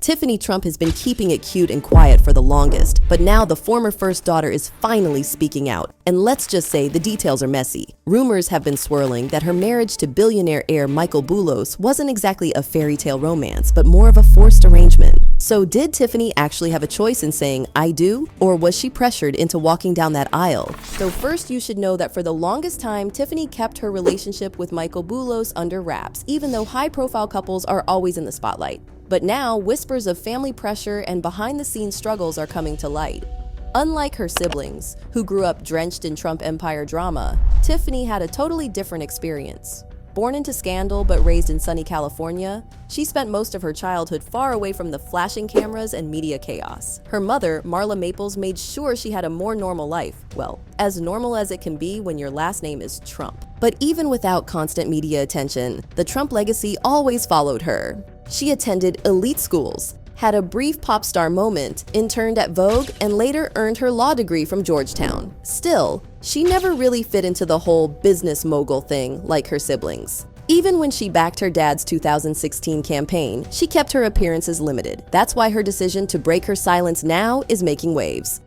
Tiffany Trump has been keeping it cute and quiet for the longest, but now the former first daughter is finally speaking out. And let's just say the details are messy. Rumors have been swirling that her marriage to billionaire heir Michael Boulos wasn't exactly a fairy tale romance, but more of a forced arrangement. So did Tiffany actually have a choice in saying, "I do," or was she pressured into walking down that aisle? So first, you should know that for the longest time, Tiffany kept her relationship with Michael Boulos under wraps, even though high-profile couples are always in the spotlight. But now, whispers of family pressure and behind-the-scenes struggles are coming to light. Unlike her siblings, who grew up drenched in Trump empire drama, Tiffany had a totally different experience. Born into scandal but raised in sunny California, she spent most of her childhood far away from the flashing cameras and media chaos. Her mother, Marla Maples, made sure she had a more normal life. Well, as normal as it can be when your last name is Trump. But even without constant media attention, the Trump legacy always followed her. She attended elite schools, had a brief pop star moment, interned at Vogue, and later earned her law degree from Georgetown. Still, she never really fit into the whole business mogul thing like her siblings. Even when she backed her dad's 2016 campaign, she kept her appearances limited. That's why her decision to break her silence now is making waves.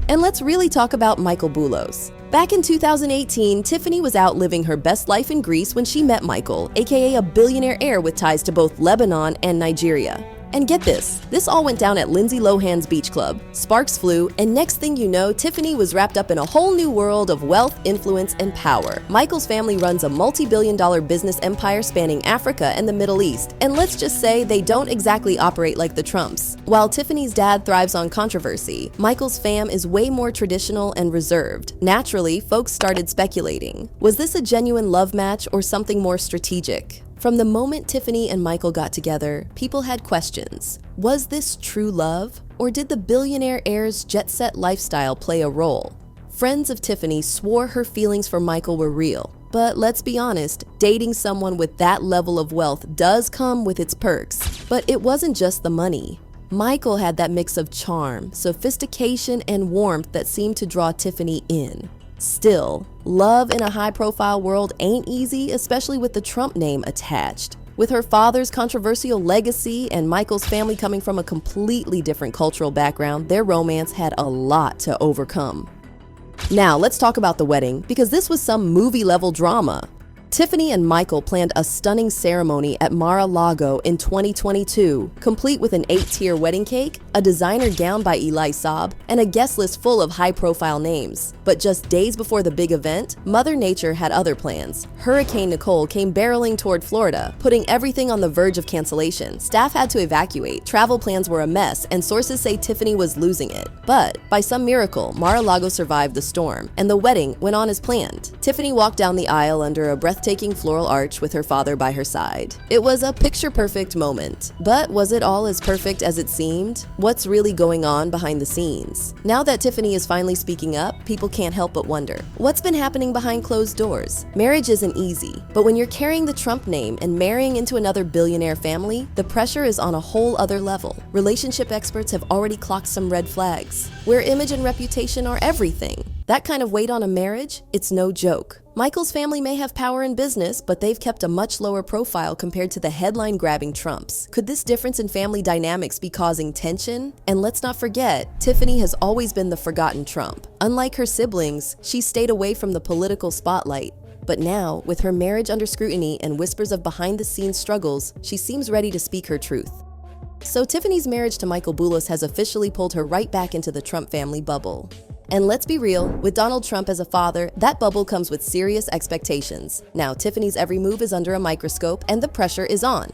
And let's really talk about Michael Boulos. Back in 2018, Tiffany was out living her best life in Greece when she met Michael, aka a billionaire heir with ties to both Lebanon and Nigeria. And get this all went down at Lindsay Lohan's beach club. Sparks flew, and next thing you know, Tiffany was wrapped up in a whole new world of wealth, influence, and power. Michael's family runs a multi-billion-dollar business empire spanning Africa and the Middle East, and let's just say they don't exactly operate like the Trumps. While Tiffany's dad thrives on controversy, Michael's fam is way more traditional and reserved. Naturally, folks started speculating. Was this a genuine love match or something more strategic? From the moment Tiffany and Michael got together, people had questions. Was this true love? Or did the billionaire heir's jet-set lifestyle play a role? Friends of Tiffany swore her feelings for Michael were real. But let's be honest, dating someone with that level of wealth does come with its perks. But it wasn't just the money. Michael had that mix of charm, sophistication, and warmth that seemed to draw Tiffany in. Still, love in a high-profile world ain't easy, especially with the Trump name attached. With her father's controversial legacy and Michael's family coming from a completely different cultural background, their romance had a lot to overcome. Now, let's talk about the wedding, because this was some movie-level drama. Tiffany and Michael planned a stunning ceremony at Mar-a-Lago in 2022, complete with an 8-tier wedding cake, a designer gown by Eli Saab, and a guest list full of high-profile names. But just days before the big event, Mother Nature had other plans. Hurricane Nicole came barreling toward Florida, putting everything on the verge of cancellation. Staff had to evacuate, travel plans were a mess, and sources say Tiffany was losing it. But by some miracle, Mar-a-Lago survived the storm, and the wedding went on as planned. Tiffany walked down the aisle under a breathtaking floral arch with her father by her side. It was a picture-perfect moment. But was it all as perfect as it seemed? What's really going on behind the scenes? Now that Tiffany is finally speaking up, people can't help but wonder, what's been happening behind closed doors? Marriage isn't easy, but when you're carrying the Trump name and marrying into another billionaire family, the pressure is on a whole other level. Relationship experts have already clocked some red flags, where image and reputation are everything. That kind of weight on a marriage, it's no joke. Michael's family may have power in business, but they've kept a much lower profile compared to the headline-grabbing Trumps. Could this difference in family dynamics be causing tension? And let's not forget, Tiffany has always been the forgotten Trump. Unlike her siblings, she stayed away from the political spotlight. But now, with her marriage under scrutiny and whispers of behind-the-scenes struggles, she seems ready to speak her truth. So Tiffany's marriage to Michael Boulos has officially pulled her right back into the Trump family bubble. And let's be real, with Donald Trump as a father, that bubble comes with serious expectations. Now, Tiffany's every move is under a microscope and the pressure is on.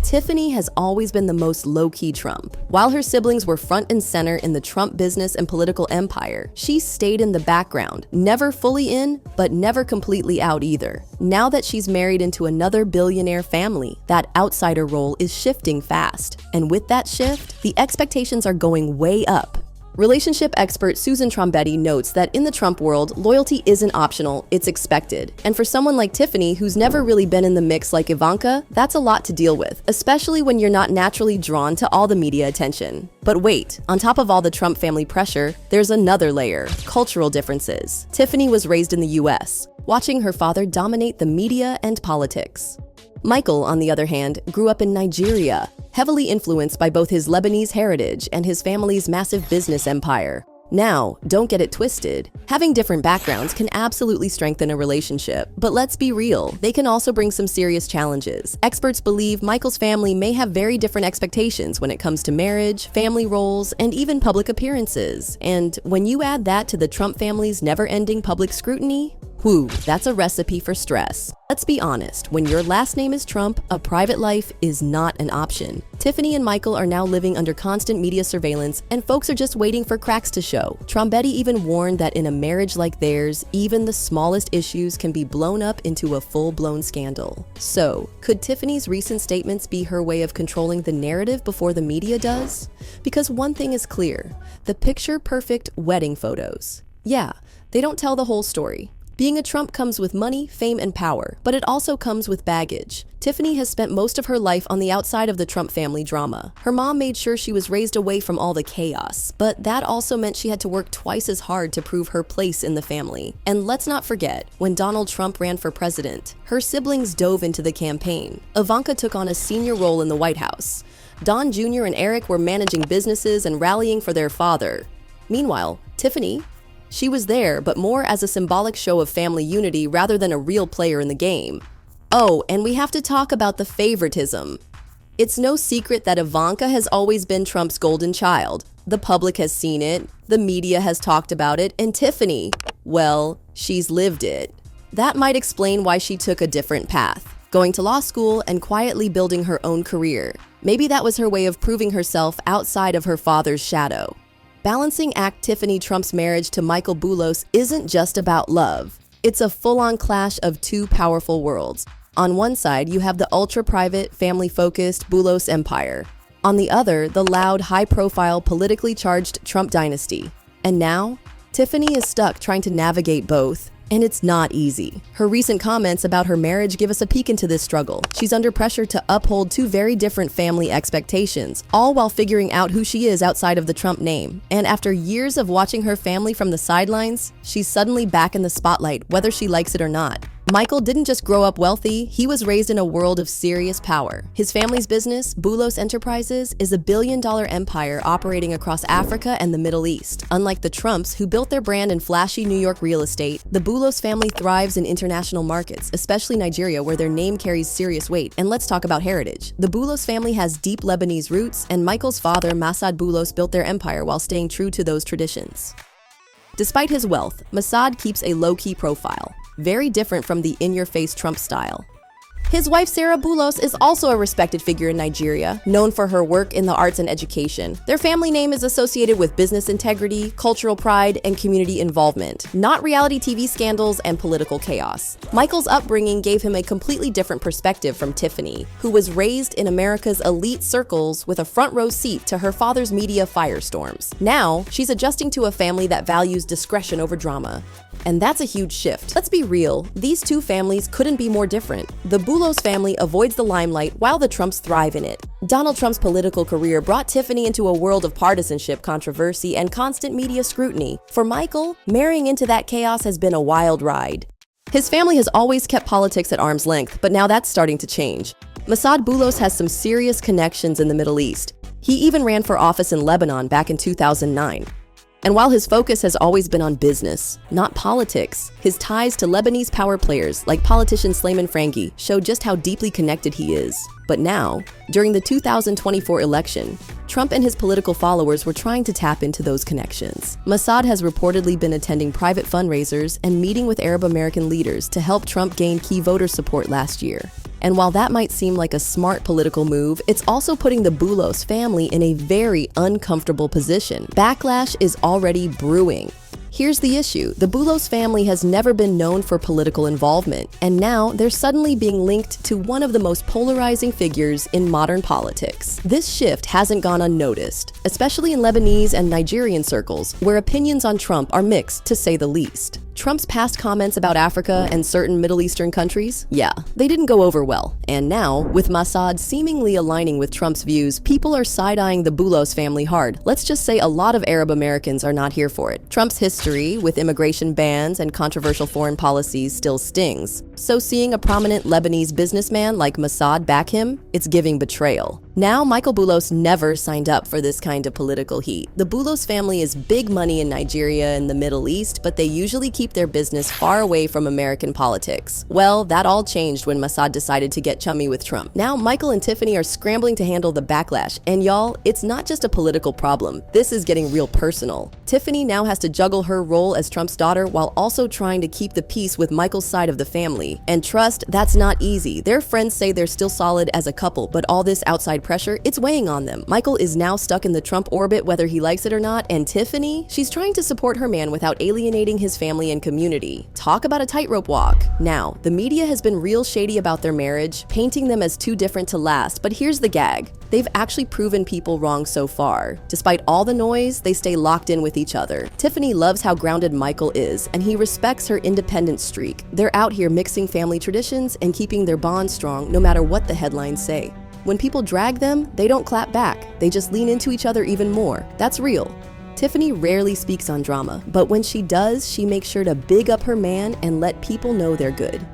Tiffany has always been the most low-key Trump. While her siblings were front and center in the Trump business and political empire, she stayed in the background, never fully in, but never completely out either. Now that she's married into another billionaire family, that outsider role is shifting fast. And with that shift, the expectations are going way up. Relationship expert Susan Trombetti notes that in the Trump world, loyalty isn't optional, it's expected. And for someone like Tiffany, who's never really been in the mix like Ivanka, that's a lot to deal with, especially when you're not naturally drawn to all the media attention. But wait, on top of all the Trump family pressure, there's another layer: cultural differences. Tiffany was raised in the US, watching her father dominate the media and politics. Michael, on the other hand, grew up in Nigeria, heavily influenced by both his Lebanese heritage and his family's massive business empire. Now, don't get it twisted. Having different backgrounds can absolutely strengthen a relationship, but let's be real, they can also bring some serious challenges. Experts believe Michael's family may have very different expectations when it comes to marriage, family roles, and even public appearances. And when you add that to the Trump family's never-ending public scrutiny, whew, that's a recipe for stress. Let's be honest, when your last name is Trump, a private life is not an option. Tiffany and Michael are now living under constant media surveillance, and folks are just waiting for cracks to show. Trombetti even warned that in a marriage like theirs, even the smallest issues can be blown up into a full-blown scandal. So, could Tiffany's recent statements be her way of controlling the narrative before the media does? Because one thing is clear, the picture-perfect wedding photos. Yeah, they don't tell the whole story. Being a Trump comes with money, fame, and power, but it also comes with baggage. Tiffany has spent most of her life on the outside of the Trump family drama. Her mom made sure she was raised away from all the chaos, but that also meant she had to work twice as hard to prove her place in the family. And let's not forget, when Donald Trump ran for president, her siblings dove into the campaign. Ivanka took on a senior role in the White House. Don Jr. and Eric were managing businesses and rallying for their father. Meanwhile, Tiffany, she was there, but more as a symbolic show of family unity rather than a real player in the game. Oh, and we have to talk about the favoritism. It's no secret that Ivanka has always been Trump's golden child. The public has seen it, the media has talked about it, and Tiffany, well, she's lived it. That might explain why she took a different path, going to law school and quietly building her own career. Maybe that was her way of proving herself outside of her father's shadow. Balancing act Tiffany Trump's marriage to Michael Boulos isn't just about love. It's a full-on clash of two powerful worlds. On one side, you have the ultra-private, family-focused Boulos empire. On the other, the loud, high-profile, politically charged Trump dynasty. And now, Tiffany is stuck trying to navigate both. And it's not easy. Her recent comments about her marriage give us a peek into this struggle. She's under pressure to uphold two very different family expectations, all while figuring out who she is outside of the Trump name. And after years of watching her family from the sidelines, she's suddenly back in the spotlight, whether she likes it or not. Michael didn't just grow up wealthy, he was raised in a world of serious power. His family's business, Boulos Enterprises, is a billion-dollar empire operating across Africa and the Middle East. Unlike the Trumps, who built their brand in flashy New York real estate, the Boulos family thrives in international markets, especially Nigeria, where their name carries serious weight. And let's talk about heritage. The Boulos family has deep Lebanese roots, and Michael's father, Masad Boulos, built their empire while staying true to those traditions. Despite his wealth, Masad keeps a low-key profile, very different from the in-your-face Trump style. His wife, Sarah Boulos, is also a respected figure in Nigeria, known for her work in the arts and education. Their family name is associated with business integrity, cultural pride, and community involvement, not reality TV scandals and political chaos. Michael's upbringing gave him a completely different perspective from Tiffany, who was raised in America's elite circles with a front-row seat to her father's media firestorms. Now, she's adjusting to a family that values discretion over drama. And that's a huge shift. Let's be real, these two families couldn't be more different. The Boulos family avoids the limelight while the Trumps thrive in it. Donald Trump's political career brought Tiffany into a world of partisanship, controversy, and constant media scrutiny. For Michael, marrying into that chaos has been a wild ride. His family has always kept politics at arm's length, but now that's starting to change. Masad Boulos has some serious connections in the Middle East. He even ran for office in Lebanon back in 2009. And while his focus has always been on business, not politics, his ties to Lebanese power players like politician Sleiman Frangi show just how deeply connected he is. But now, during the 2024 election, Trump and his political followers were trying to tap into those connections. Masad has reportedly been attending private fundraisers and meeting with Arab American leaders to help Trump gain key voter support last year. And while that might seem like a smart political move, it's also putting the Boulos family in a very uncomfortable position. Backlash is already brewing. Here's the issue. The Boulos family has never been known for political involvement, and now they're suddenly being linked to one of the most polarizing figures in modern politics. This shift hasn't gone unnoticed, especially in Lebanese and Nigerian circles, where opinions on Trump are mixed, to say the least. Trump's past comments about Africa and certain Middle Eastern countries, yeah, they didn't go over well. And now, with Masad seemingly aligning with Trump's views, people are side-eyeing the Boulos family hard. Let's just say a lot of Arab Americans are not here for it. Trump's history with immigration bans and controversial foreign policies still stings. So seeing a prominent Lebanese businessman like Mossad back him, it's giving betrayal. Now, Michael Boulos never signed up for this kind of political heat. The Boulos family is big money in Nigeria and the Middle East, but they usually keep their business far away from American politics. Well, that all changed when Mossad decided to get chummy with Trump. Now, Michael and Tiffany are scrambling to handle the backlash. And y'all, it's not just a political problem. This is getting real personal. Tiffany now has to juggle her role as Trump's daughter while also trying to keep the peace with Michael's side of the family. And trust, that's not easy. Their friends say they're still solid as a couple, but all this outside pressure, it's weighing on them. Michael is now stuck in the Trump orbit whether he likes it or not, and Tiffany, she's trying to support her man without alienating his family and community. Talk about a tightrope walk. Now, the media has been real shady about their marriage, painting them as too different to last, but here's the gag. They've actually proven people wrong so far. Despite all the noise, they stay locked in with each other. Tiffany loves how grounded Michael is, and he respects her independent streak. They're out here mixing family traditions and keeping their bond strong no matter what the headlines say. When people drag them, they don't clap back. They just lean into each other even more. That's real. Tiffany rarely speaks on drama, but when she does, she makes sure to big up her man and let people know they're good.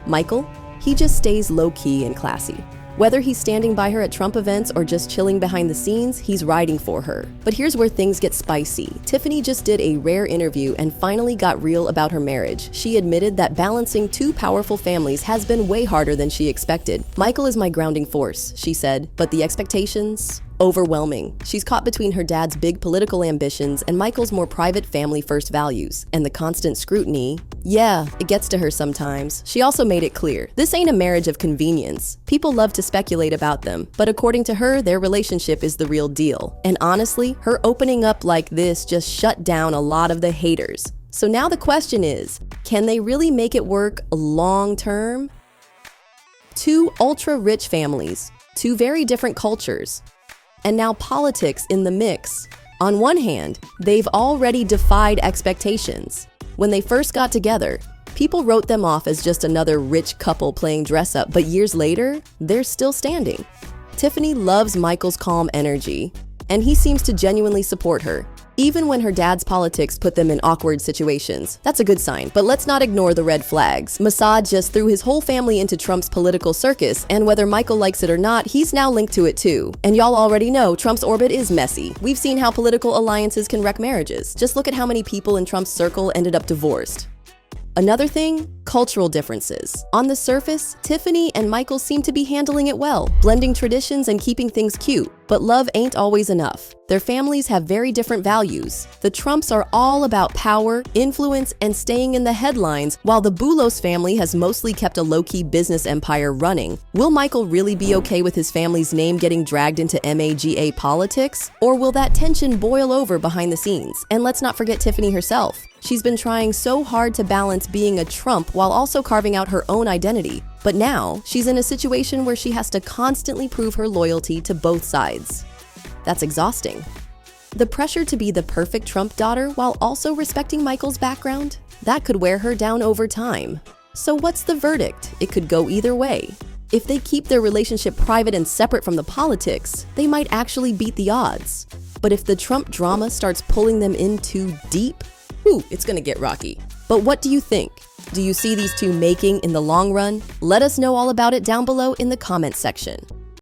Michael, he just stays low-key and classy. Whether he's standing by her at Trump events or just chilling behind the scenes, he's riding for her. But here's where things get spicy. Tiffany just did a rare interview and finally got real about her marriage. She admitted that balancing two powerful families has been way harder than she expected. Michael is my grounding force, she said, but the expectations? Overwhelming. She's caught between her dad's big political ambitions and Michael's more private family-first values. And the constant scrutiny, yeah, it gets to her sometimes. She also made it clear, this ain't a marriage of convenience. People love to speculate about them, but according to her, their relationship is the real deal. And honestly, her opening up like this just shut down a lot of the haters. So now the question is, can they really make it work long-term? Two ultra-rich families, two very different cultures, and now politics in the mix. On one hand, they've already defied expectations. When they first got together, people wrote them off as just another rich couple playing dress-up, but years later, they're still standing. Tiffany loves Michael's calm energy, and he seems to genuinely support her, even when her dad's politics put them in awkward situations. That's a good sign, but let's not ignore the red flags. Mossad just threw his whole family into Trump's political circus, and whether Michael likes it or not, he's now linked to it too. And y'all already know Trump's orbit is messy. We've seen how political alliances can wreck marriages. Just look at how many people in Trump's circle ended up divorced. Another thing, cultural differences. On the surface, Tiffany and Michael seem to be handling it well, blending traditions and keeping things cute. But love ain't always enough. Their families have very different values. The Trumps are all about power, influence, and staying in the headlines, while the Boulos family has mostly kept a low-key business empire running. Will Michael really be okay with his family's name getting dragged into MAGA politics? Or will that tension boil over behind the scenes? And let's not forget Tiffany herself. She's been trying so hard to balance being a Trump while also carving out her own identity. But now, she's in a situation where she has to constantly prove her loyalty to both sides. That's exhausting. The pressure to be the perfect Trump daughter while also respecting Michael's background? That could wear her down over time. So what's the verdict? It could go either way. If they keep their relationship private and separate from the politics, they might actually beat the odds. But if the Trump drama starts pulling them in too deep, it's gonna get rocky. But what do you think? Do you see these two making in the long run? Let us know all about it down below in the comments section.